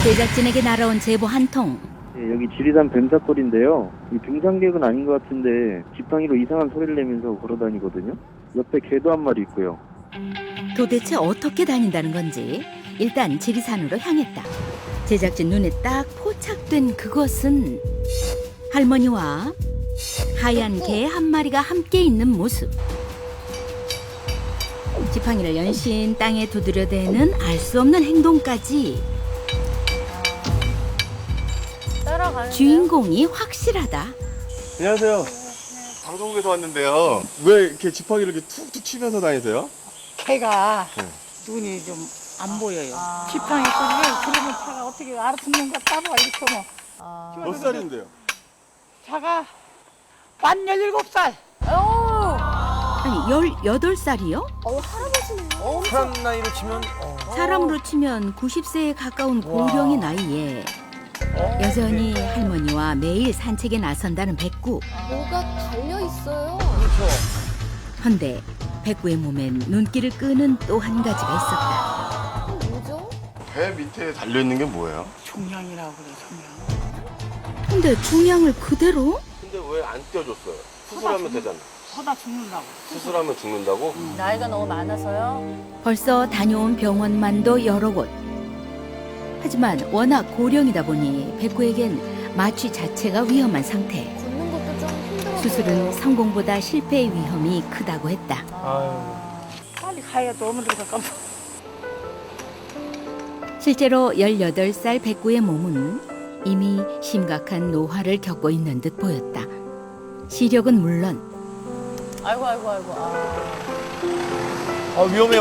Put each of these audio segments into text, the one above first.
제작진에게 날아온 제보 한 통. 예, 여기 지리산 뱀사골인데요. 이 등산객은 아닌 것 같은데 지팡이로 이상한 소리를 내면서 걸어다니거든요. 옆에 개도 한 마리 있고요. 도대체 어떻게 다닌다는 건지 일단 지리산으로 향했다. 제작진 눈에 딱 포착된 그것은 할머니와 하얀 개 한 마리가 함께 있는 모습. 지팡이를 연신 땅에 두드려대는 알 수 없는 행동까지. 주인공이 확실하다. 안녕하세요. 방송국에서 왔는데요. 왜 이렇게 지팡이를 이렇게 툭툭 치면서 다니세요? 개가 눈이 좀 안 보여요. 지팡이 소리를 들으면 차가 어떻게 알아듣는가 따라와 이렇게 오면. 몇 살인데요? 차가 만 17살. 아니 18살이요? 사람 나이로 치면 사람으로 치면 90세에 가까운 고령의 나이에 여전히 할머니와 매일 산책에 나선다는 백구. 뭐가 달려 있어요. 헌데 백구의 몸엔 눈길을 끄는 또 한 가지가 있었다. 뭐죠? 배 밑에 달려있는 게 뭐예요? 종양이라고 그래, 종양. 근데 중량을 그대로? 근데 왜 안 떼어줬어요? 수술하면 되잖아. 서다 죽는다고. 수술하면 죽는다고? 나이가 너무 많아서요. 벌써 다녀온 병원만도 여러 곳. 하지만 워낙 고령이다 보니 백구에겐 마취 자체가 위험한 상태. 걷는 것도 좀 힘들어. 수술은 성공보다 실패의 위험이 크다고 했다. 빨리 가야 또 어머니가 깜짝. 실제로 18살 백구의 몸은 이미 심각한 노화를 겪고 있는 듯 보였다. 시력은 물론 아이고.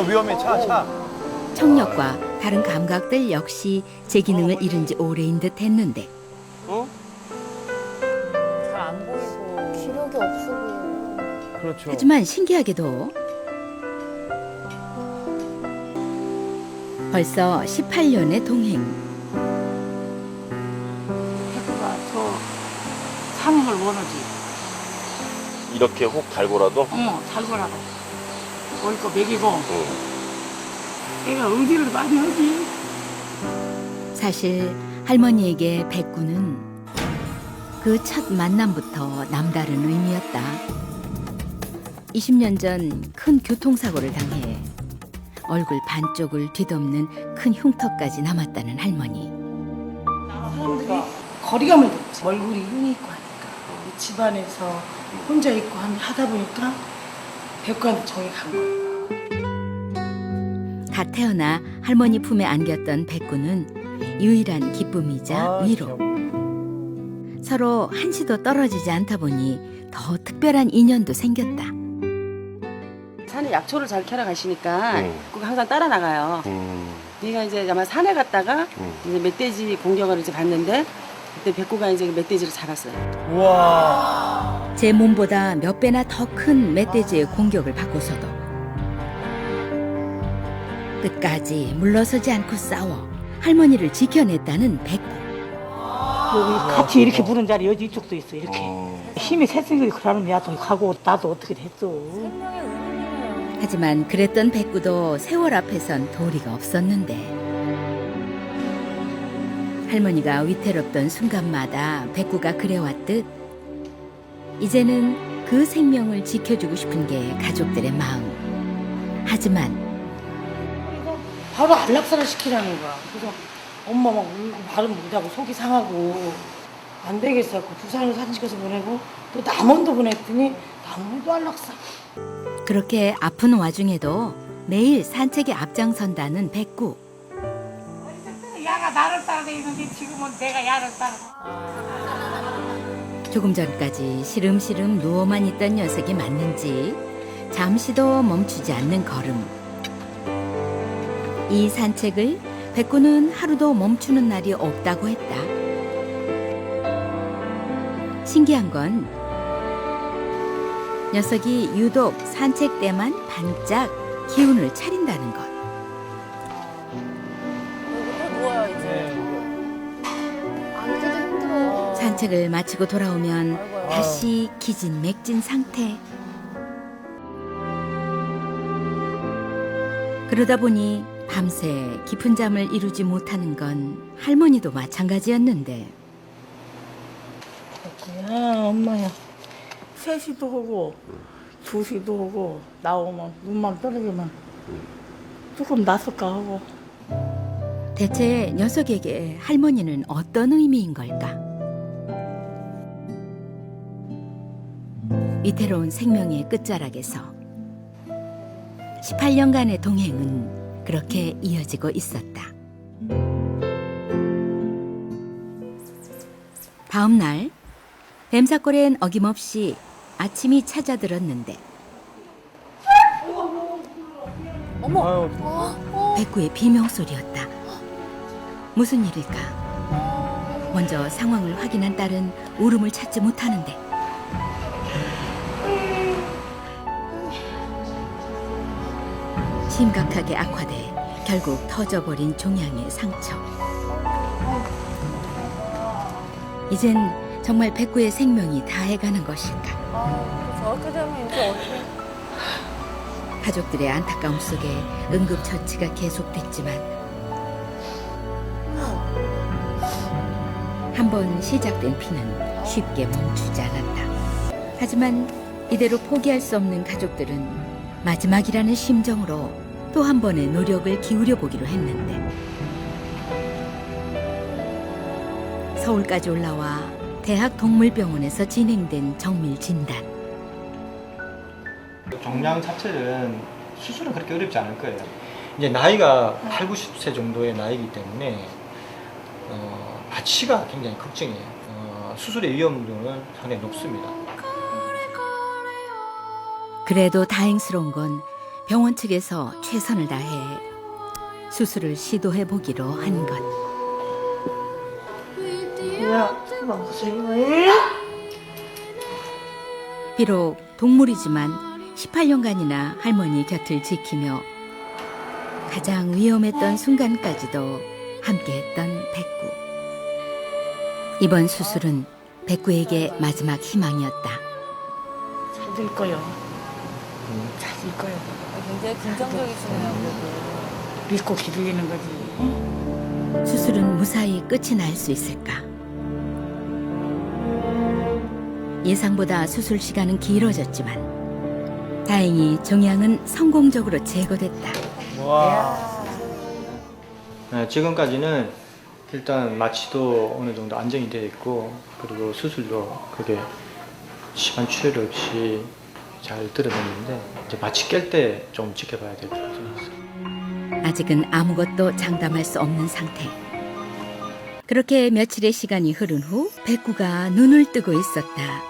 위험해 차. 청력과 다른 감각들 역시 제 기능을 잃은 지 오래인 듯 했는데 어? 잘 안 보이고. 기력이 없어 보여. 그렇죠. 하지만 신기하게도 벌써 18년의 동행. 백구가 저 사는 걸 원하지. 이렇게 혹 달고라도? 잘 거라고. 먹을 거 먹이고. 응. 애가 의지를 많이 하지. 사실 할머니에게 백구는 그 첫 만남부터 남다른 의미였다. 20년 전 큰 교통사고를 당해 얼굴 반쪽을 뒤덮는 큰 흉터까지 남았다는 할머니. 사람들이 거리감을 느끼지. 얼굴이 흉이 있고 하니까. 집안에서 혼자 있고 하다 보니까 백구한테 정이 간 거예요. 갓 태어나 할머니 품에 안겼던 백구는 유일한 기쁨이자 위로. 서로 한시도 떨어지지 않다 보니 더 특별한 인연도 생겼다. 산에 약초를 잘 캐러 가시니까 응. 꼭 항상 따라 나가요. 얘가 이제 아마 산에 갔다가 이제 멧돼지 공격을 이제 봤는데 그때 백구가 이제 멧돼지를 잡았어요. 우와. 제 몸보다 몇 배나 더 큰 멧돼지의 공격을 받고서도 끝까지 물러서지 않고 싸워 할머니를 지켜냈다는 백구. 여기 같이 이렇게 부른 자리 여기 이쪽도 있어 이렇게. 힘이 셋이 그러면 야또 가고 나도 어떻게 됐어. 하지만 그랬던 백구도 세월 앞에선 도리가 없었는데 할머니가 위태롭던 순간마다 백구가 그래왔듯 이제는 그 생명을 지켜주고 싶은 게 가족들의 마음. 하지만 바로 안락사를 시키라는 거야. 그래서 엄마 막 울고 발음 못하고 속이 상하고 안 되겠어. 부산으로 사진 찍어서 보내고 또 남원도 보냈더니 남원도 안락사. 그렇게 아픈 와중에도 매일 산책에 앞장선다는 백구. 야가 나를 따라다니는데 지금은 내가 야를 따라. 조금 전까지 시름시름 누워만 있던 녀석이 맞는지 잠시도 멈추지 않는 걸음. 이 산책을 백구는 하루도 멈추는 날이 없다고 했다. 신기한 건 녀석이 유독 산책 때만 반짝 기운을 차린다는 것. 또 누워요 이제. 앉기도 힘들어. 산책을 마치고 돌아오면 다시 기진맥진 상태. 그러다 보니 밤새 깊은 잠을 이루지 못하는 건 할머니도 마찬가지였는데 야, 엄마야. 3시도 오고 2시도 오고 나오면 눈만 떨어지면 조금 낯설까 하고. 대체 녀석에게 할머니는 어떤 의미인 걸까? 위태로운 생명의 끝자락에서 18년간의 동행은 그렇게 이어지고 있었다. 다음 날 뱀사골엔 어김없이 아침이 찾아들었는데 아유, 백구의 비명소리였다. 무슨 일일까? 먼저 상황을 확인한 딸은 울음을 찾지 못하는데 심각하게 악화돼 결국 터져버린 종양의 상처. 이젠 정말 백구의 생명이 다해가는 것일까? 저렇게 되면 이제 어떻게. 가족들의 안타까움 속에 응급처치가 계속됐지만 한 번 시작된 피는 쉽게 멈추지 않았다. 하지만 이대로 포기할 수 없는 가족들은 마지막이라는 심정으로 또 한 번의 노력을 기울여 보기로 했는데 서울까지 올라와 대학동물병원에서 진행된 정밀 진단. 종양 자체는 수술은 그렇게 어렵지 않을 거예요. 이제 나이가 8, 90세 정도의 나이이기 때문에 마취가 굉장히 걱정이에요. 수술의 위험도는 상당히 높습니다. 그래도 다행스러운 건 병원 측에서 최선을 다해 수술을 시도해 보기로 한 것. 야, 고생해. 비록 동물이지만 18년간이나 할머니 곁을 지키며 가장 위험했던 순간까지도 함께했던 백구. 이번 수술은 백구에게 마지막 희망이었다. 잘 될 거요. 잘 될 거요. 굉장히 긍정적이시네요, 그래도. 믿고 기다리는 거지. 수술은 무사히 끝이 날 수 있을까? 예상보다 수술 시간은 길어졌지만 다행히 종양은 성공적으로 제거됐다. 와. 지금까지는 일단 마취도 어느 정도 안정이 되어 있고 그리고 수술도 그게 시간 출혈 없이 잘 들어졌는데 이제 마취 깰 때 좀 지켜봐야 될 것 같아요. 아직은 아무것도 장담할 수 없는 상태. 그렇게 며칠의 시간이 흐른 후 백구가 눈을 뜨고 있었다.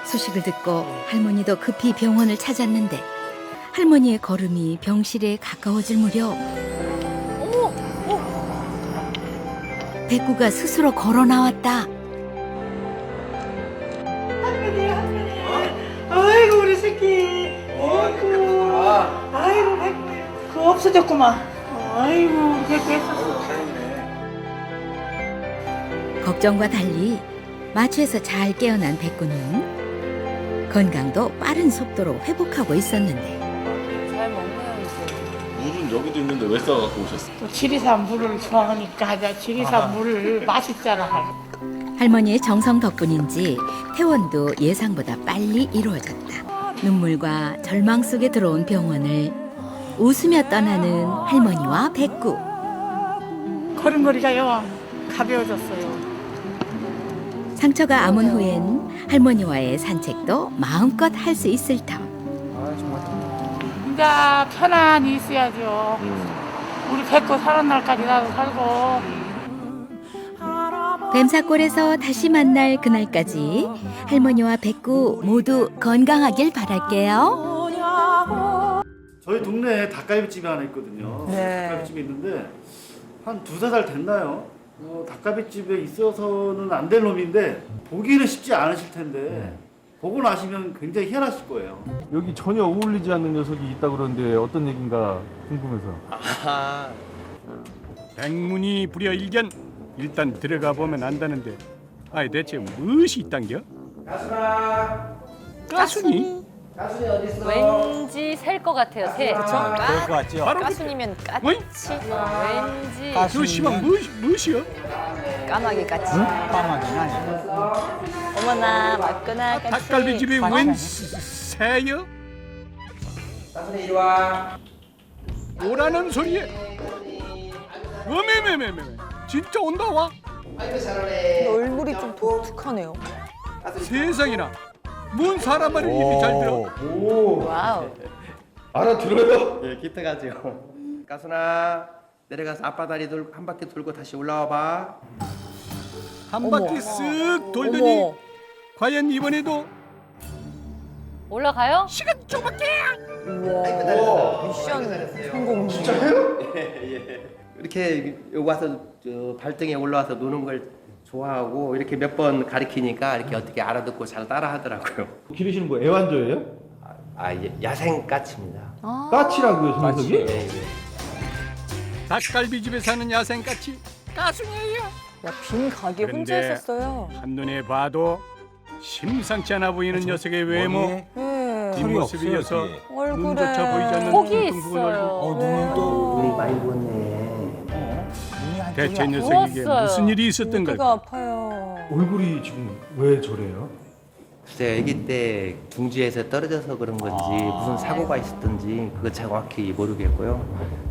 소식을 듣고 할머니도 급히 병원을 찾았는데 할머니의 걸음이 병실에 가까워질 무렵 백구가 스스로 걸어 나왔다. 아이고 우리 새끼. 아이고 백구. 그거 없어졌구만. 아이고 백구 했었어. 걱정과 달리 마취에서 잘 깨어난 백구는 건강도 빠른 속도로 회복하고 있었는데 잘 먹네요, 이제. 물은 여기도 있는데 왜 싸갖고 오셨어요? 또 지리산 물을 좋아하니까 하자. 지리산 물을 맛있잖아. 할머니의 정성 덕분인지 퇴원도 예상보다 빨리 이루어졌다. 눈물과 절망 속에 들어온 병원을 웃으며 떠나는 할머니와 백구. 걸음걸이가요 가벼워졌어요. 상처가 아문 후엔 할머니와의 산책도 마음껏 할 수 있을 터. 이제 편안히 있어야죠. 우리 백구 사는 날까지 나도 살고. 뱀사골에서 다시 만날 그날까지 할머니와 백구 모두 건강하길 바랄게요. 저희 동네에 닭갈비집이 하나 있거든요. 네. 닭갈비집이 있는데 한 2-3달 됐나요? 닭갈비집에 있어서는 안 될 놈인데 보기는 쉽지 않으실 텐데 보고 나시면 굉장히 희한하실 거예요. 여기 전혀 어울리지 않는 녀석이 있다고 그러는데 어떤 얘긴가 궁금해서. 백문이 불여일견. 일단 들어가 보면 안다는데 아이 대체 무엇이 있단겨? 가순이? 왠지 셀 것 같아요. 새. 그럴 것 같죠? 까순이면 까치. 왠지 저 씨발 무엇이야? 까마귀 까치. 까마귀는 아니고. 어머나 맞구나 까치. 닭갈비집이 웬 새요? 까순이 이리 와. 뭐라는 소리에? 어메메메메 진짜 온다 와? 아이고 잘하네. 얼굴이 좀 독특하네요. 세상에나 뭔 사람 말을 이리 잘 들어? 와우. 알아들어요? 예, 기특하죠. 까순아 내려가서 아빠 다리 한 바퀴 돌고 다시 올라와 봐. 한 바퀴 쓱 돌더니 어머. 과연 이번에도 올라가요? 시간 조금밖에. 우와. 미션 성공. 이렇게 여기 와서 저 발등에 올라와서 노는 걸 좋아하고 이렇게 몇 번 가르치니까 이렇게 어떻게 알아듣고 잘 따라하더라고요. 기르시는 뭐 애완조예요? 야생 까치입니다. 까치라고요, 저 녀석이? 네, 네. 닭갈비집에 사는 야생까치 까순이에요. 야, 빈 가게 혼자 그런데 있었어요. 한눈에 봐도 심상치 않아 보이는 녀석의 외모, 네. 뒷모습이어서 얼굴에 눈조차 보이지 않는 폭이 둥둥근 얼굴. 있어요. 눈은 또 눈이 많이 부었네. 대체 녀석에게 부었어요. 무슨 일이 있었던 배가 걸까? 아파요. 얼굴이 지금 왜 저래요? 글쎄요, 아기 때 둥지에서 떨어져서 그런 건지 무슨 사고가 있었던지 그거 정확히 모르겠고요.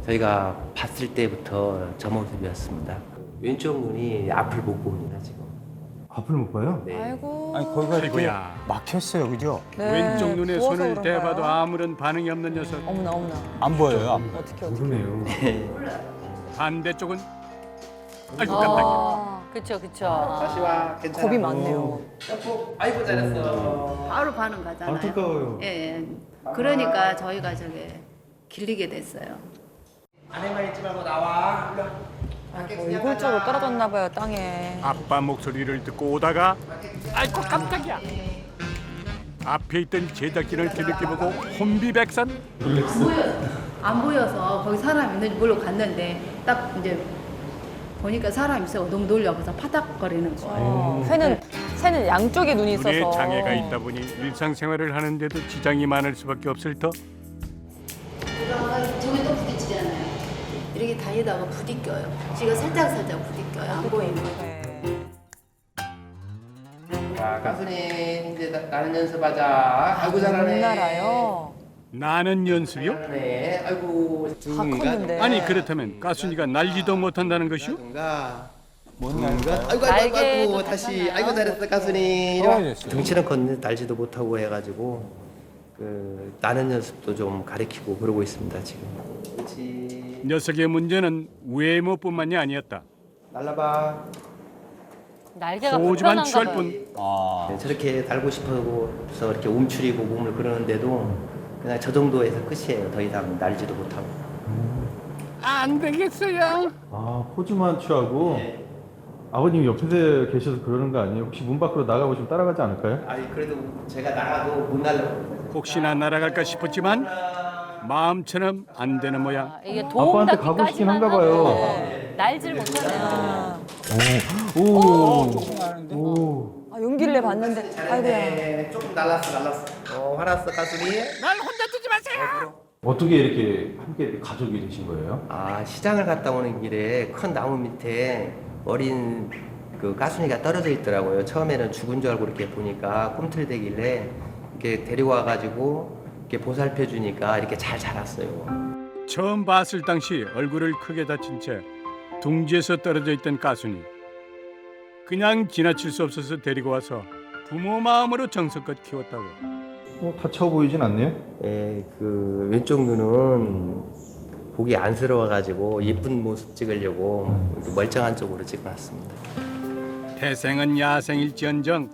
저희가 봤을 때부터 저 모습이었습니다. 왼쪽 눈이 앞을 못 봅니다 지금. 앞을 못 봐요? 네. 아이고. 아니 거기가 이렇게 아이고야. 막혔어요, 그죠? 네, 왼쪽 눈에 부어서 손을 그런가요? 대봐도 아무런 반응이 없는 녀석. 어머나 어머나. 안 보여요. 어떻게. 모르네요. 반대쪽은 아이고 깜짝이야. 그쵸 그쵸. 다시 와, 괜찮아. 겁이 많네요. 아이고 잘했어. 바로 반응 가잖아요. 안타까워요. 예, 예. 그러니까 저희가 길리게 됐어요. 안에만 있지 말고 나와. 이골적으로 떨어졌나 봐요 땅에. 아빠 목소리를 듣고 오다가 아이고 깜짝이야. 앞에 있던 제작진을 뒤늦게 보고 혼비백산. 안 보여서 거기 사람 있는지 모르고 갔는데 딱 이제 보니까 사람 있어 너무 놀려 그래서 파닥거리는 거예요. 새는 양쪽에 눈이 있어서. 눈에 장애가 있다 보니 일상생활을 하는데도 지장이 많을 수밖에 없을 터. 저기 또 부딪히잖아요. 이렇게 다니다가 부딪혀요. 지가 살짝 부딪혀요. 안 보이면. 자, 가순이 이제 나는 연습하자. 아이고 잘하네. 못 날아요. 나는 연습이요? 네. 아이고. 다 컸는데. 아니 그렇다면 까순이가 날지도 못한다는 것이요? 못 나는 거. 아이고 날개도 다시 탔나요? 아이고 잘했어 가순이. 이리 어, 와. 됐어요. 등치는 컸는데 날지도 못하고 해가지고 나는 연습도 좀 가르치고 그러고 있습니다 지금. 그렇지. 녀석의 문제는 외모뿐만이 아니었다. 날라봐. 날개가 소지만 불편한가 취할 봐요. 뿐. 아. 저렇게 달고 싶어서 이렇게 움츠리고 몸을 그러는데도 그냥 저 정도에서 끝이에요. 더 이상 날지도 못하고. 안 되겠어요. 아, 포즈만 취하고 아버님 옆에 계셔서 그러는 거 아니에요? 혹시 문 밖으로 나가보시면 따라가지 않을까요? 아니 그래도 제가 나가도 못 날라고. 혹시나 날아갈까 싶었지만 마음처럼 안 되는 모양. 아, 이게 아빠한테 가고 싶긴 한가 봐요. 날질 못하네요. 오. 아, 용기를 내봤는데. 아이고야. 네, 조금 날랐어. 화났어 가순이. 날 혼자 두지 마세요. 어떻게 이렇게 함께 가족이 되신 거예요? 아 시장을 갔다 오는 길에 큰 나무 밑에 어린 그 가순이가 떨어져 있더라고요. 처음에는 죽은 줄 알고 이렇게 보니까 꿈틀대길래 이렇게 데려와가지고 이렇게 보살펴 주니까 이렇게 잘 자랐어요. 처음 봤을 당시 얼굴을 크게 다친 채 둥지에서 떨어져 있던 까순이. 그냥 지나칠 수 없어서 데리고 와서 부모 마음으로 정성껏 키웠다고. 다쳐 보이진 않네요? 예, 그 왼쪽 눈은 보기 안쓰러워가지고 예쁜 모습 찍으려고 이렇게 멀쩡한 쪽으로 찍어놨습니다. 태생은 야생일지언정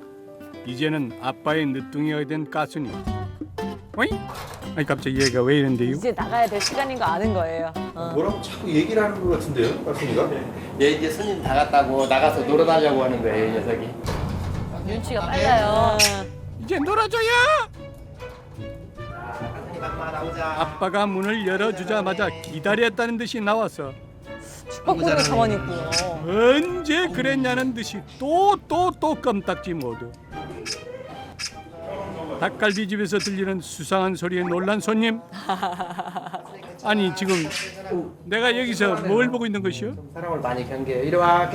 이제는 아빠의 늦둥이가 된 까순이. 어이? 아니 갑자기 얘가 왜 이런데요? 이제 나가야 될 시간인 거 아는 거예요. 뭐라고 자꾸 얘기를 하는 것 같은데요, 가순이가? 얘 이제 손님 다 갔다고 나가서 놀아달라고 하는 거예요, 이 녀석이. 눈치가 빨라요. 이제 놀아줘요. 아빠가 문을 열어주자마자 기다렸다는 듯이 나와서 축복고를 가만히 있고요. 언제 그랬냐는 듯이 또 껌딱지 모드. 닭갈비집에서 들리는 수상한 소리에 놀란 손님. 아니 지금 내가 여기서 뭘 보고 있는 것이요? 사람을 많이 경계해요. 이리 와.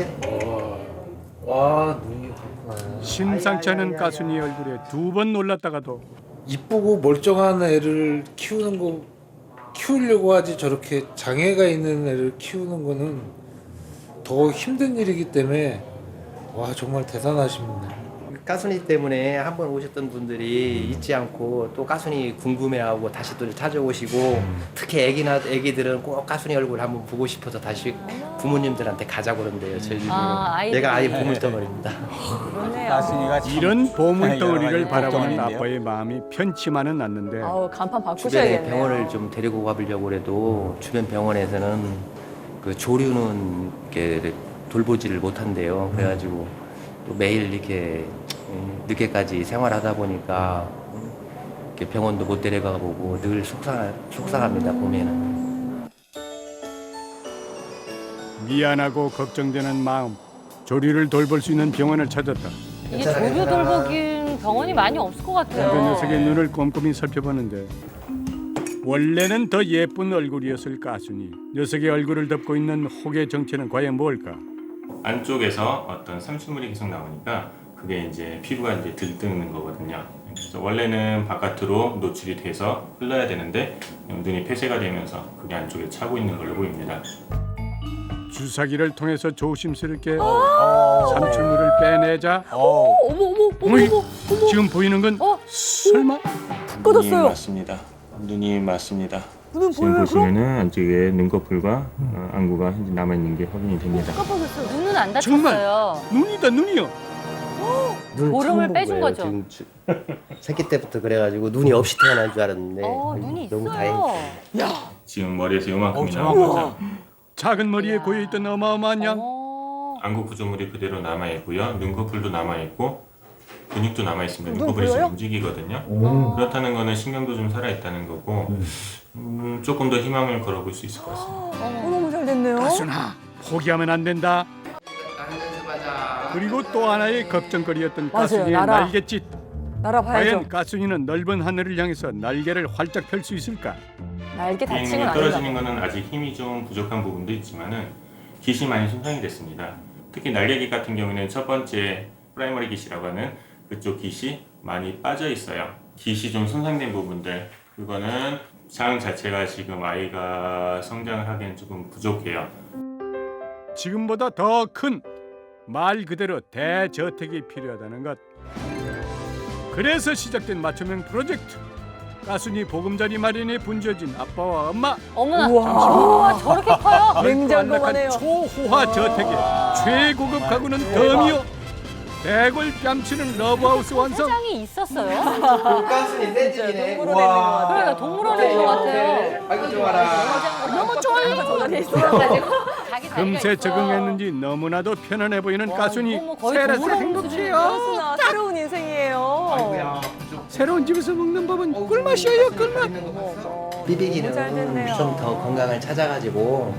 와, 눈이 심상치 않은 가순이 얼굴에 두 번 놀랐다가도 이쁘고 멀쩡한 애를 키우는 거 키우려고 하지 저렇게 장애가 있는 애를 키우는 거는 더 힘든 일이기 때문에 와 정말 대단하십니다. 가순이 때문에 한 번 오셨던 분들이 잊지 않고 또 가순이 궁금해하고 다시 또 찾아오시고 특히 애기들은 꼭 가순이 얼굴 한번 보고 싶어서 다시 부모님들한테 가자고 그런대요. 저희 집으로. 얘가 아예 보물덩어리입니다. 이런 보물덩어리를 여러 가지 바라보는 걱정인데요. 아빠의 마음이 편치만은 않는데 아우 간판 주변에 바꾸셔야겠네요. 병원을 좀 데리고 가보려고 해도 주변 병원에서는 그 조류는 이렇게 돌보지를 못한대요. 그래가지고 또 매일 이렇게 늦게까지 생활하다 보니까 이렇게 병원도 못 데려가 보고 늘 속상합니다. 보면은. 미안하고 걱정되는 마음, 조류를 돌볼 수 있는 병원을 찾았다. 이게 조류 돌보긴 병원이 많이 없을 것 그 같아요. 녀석의 눈을 꼼꼼히 살펴보는데 원래는 더 예쁜 얼굴이었을 가순이 녀석의 얼굴을 덮고 있는 혹의 정체는 과연 뭘까? 안쪽에서 어떤 삼수물이 계속 나오니까 그게 이제 피부가 이제 들뜨는 거거든요. 그래서 원래는 바깥으로 노출이 돼서 흘러야 되는데 눈이 폐쇄가 되면서 그게 안쪽에 차고 있는 걸로 보입니다. 주사기를 통해서 조심스럽게 삼출물을 빼내자 어이, 지금 보이는 건 설마? 눈이 맞습니다. 눈이 맞습니다. 지금 보시면은 안쪽에 눈꺼풀과 안구가 현재 남아 있는 게 확인이 됩니다. 눈은 안 정말 다쳤어요. 눈이다 눈이요. 눈을 보름을 처음 본 빼준 거예요. 거죠? 지금 새끼 때부터 그래가지고 눈이 없이 태어난 줄 알았는데 눈이 너무 있어요. 다행이에요. 지금 머리에서 요만큼이 나온 거죠. 작은 머리에 고여있던 어마어마한 양. 안구 구조물이 그대로 남아 있고요. 눈꺼풀도 남아 있고 근육도 남아 있습니다. 눈꺼풀이 보여요? 지금 움직이거든요. 그렇다는 거는 신경도 좀 살아 있다는 거고 조금 더 희망을 걸어볼 수 있을 것 같습니다. 너무 잘 됐네요. 가순아 포기하면 안 된다. 그리고 또 하나의 걱정거리였던 맞아요, 가순이의 날아. 날갯짓. 날아봐야죠. 과연 가순이는 넓은 하늘을 향해서 날개를 활짝 펼 수 있을까? 날개 다친 비행력이 건 아니다. 떨어지는 것은 아직 힘이 좀 부족한 부분도 있지만은 깃이 많이 손상이 됐습니다. 특히 날개깃 같은 경우에는 첫 번째 프라이머리 깃이라고 하는 그쪽 깃이 많이 빠져 있어요. 깃이 좀 손상된 부분들 그거는 장 자체가 지금 아이가 성장을 하기엔 조금 부족해요. 지금보다 더 큰 말 그대로 대저택이 필요하다는 것. 그래서 시작된 맞춤형 프로젝트. 가순이 보금자리 마련에 분주해진 아빠와 엄마. 어머나, 우와 저렇게 커요? 냉장고만 해요. 초호화 저택에 최고급 가구는 덤이요. 대골 뺨치는 러브하우스 완성. 회장이 있었어요? 가순이 새 집이네. 그러니까 동물원인 것 같아요. 아이고 좋아라. 너무 좋아요. 저 자리에 있어가지고. 금세 적응했는지 너무나도 편안해 보이는 가순이. 거의 새라서 동물원 행복해요. 새로운 인생이에요. 새로운 집에서 먹는 밥은 꿀맛이에요, 꿀맛. 비비기는 잘 됐네요. 좀 더 건강을 찾아가지고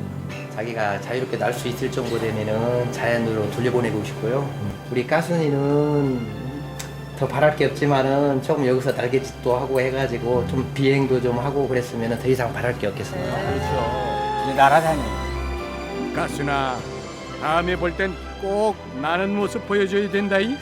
자기가 자유롭게 날 수 있을 정도 되면은 자연으로 돌려보내고 싶고요. 우리 가순이는 더 바랄 게 없지만은 조금 여기서 날갯짓도 하고 해가지고 좀 비행도 좀 하고 그랬으면은 더 이상 바랄 게 없겠습니다. 그렇죠. 이제 날아다니. 가순아, 다음에 볼 땐 꼭 나는 모습 보여줘야 된다이.